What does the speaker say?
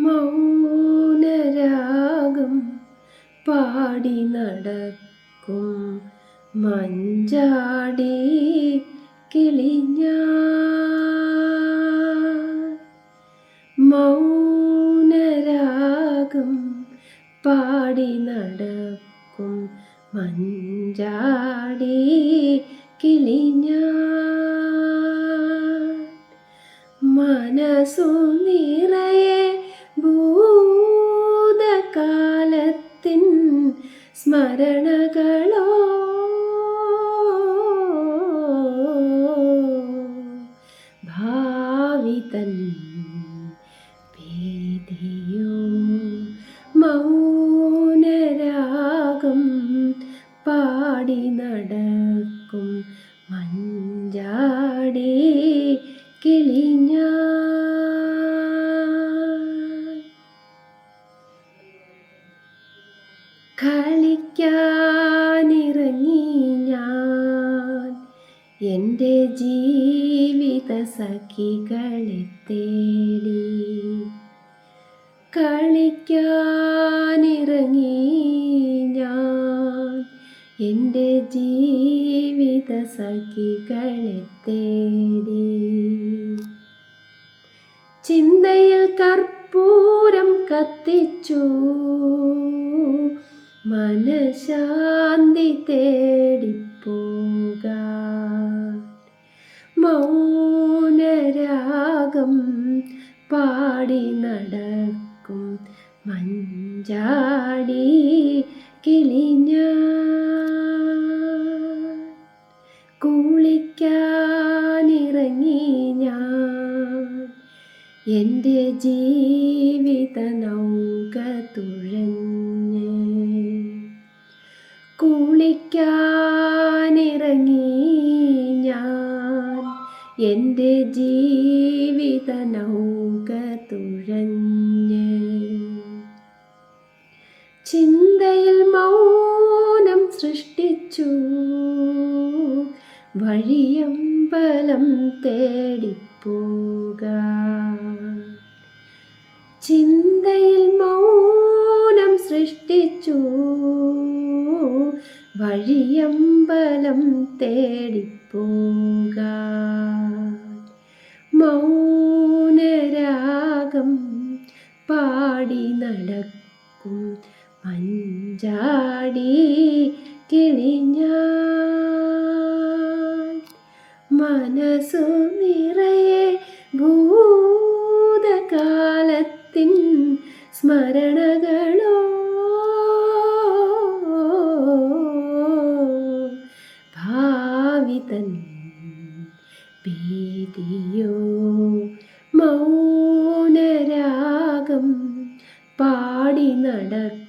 മൗനരാഗം പാടി നടക്കും മഞ്ചാടി കിളിഞ്ഞാൻ. മൗനരാഗം പാടി നടക്കും മഞ്ചാടി കിളിഞ്ഞാൻ. മനസ്സു നിറയെ ഭൂതകാലത്തിൻ സ്മരണകളോ, ഭാവിതൻ ഭീതിയോ. മൗനരാഗം പാടി നടക്കും മഞ്ചാടി കിളിഞ്ഞാൻ. കളിക്കാനിറങ്ങി ഞാൻ എൻ്റെ ജീവിത സഖികളെ തേടി. കളിക്കാനിറങ്ങി ഞാൻ എൻ്റെ ജീവിത സഖികളെ തേടി. ചിന്തയിൽ കർപ്പൂരം കത്തിച്ചു മനഃശാന്തി തേടിപ്പോകാൻ. മൗനരാഗം പാടി നടക്കും മഞ്ചാടി കിളിഞ്ഞാൻ. കുളിക്കാനിറങ്ങി ഞാൻ എൻ്റെ ജീവിത നൗക തുഴഞ്ഞ്. കുളിക്കാനിറങ്ങി ഞാൻ എൻ്റെ ജീവിത നൗക തുഴഞ്ഞ്. ചിന്തയിൽ മൗനം സൃഷ്ടിച്ചു വഴിയമ്പലം തേടിപ്പോകാൻ. ചിന്തയിൽ മൗനം സൃഷ്ടിച്ചു വഴിയമ്പലം തേടിപ്പോകാൻ. മൗനരാഗം പാടി നടക്കും മഞ്ചാടി കിളിഞ്ഞാൻ. മനസ്സു നിറയെ ഭൂതകാലത്തിൻ സ്മരണകളോ, ഭാവിതൻ ഭീതിയോ. മൗനരാഗം പാടി നടക്കും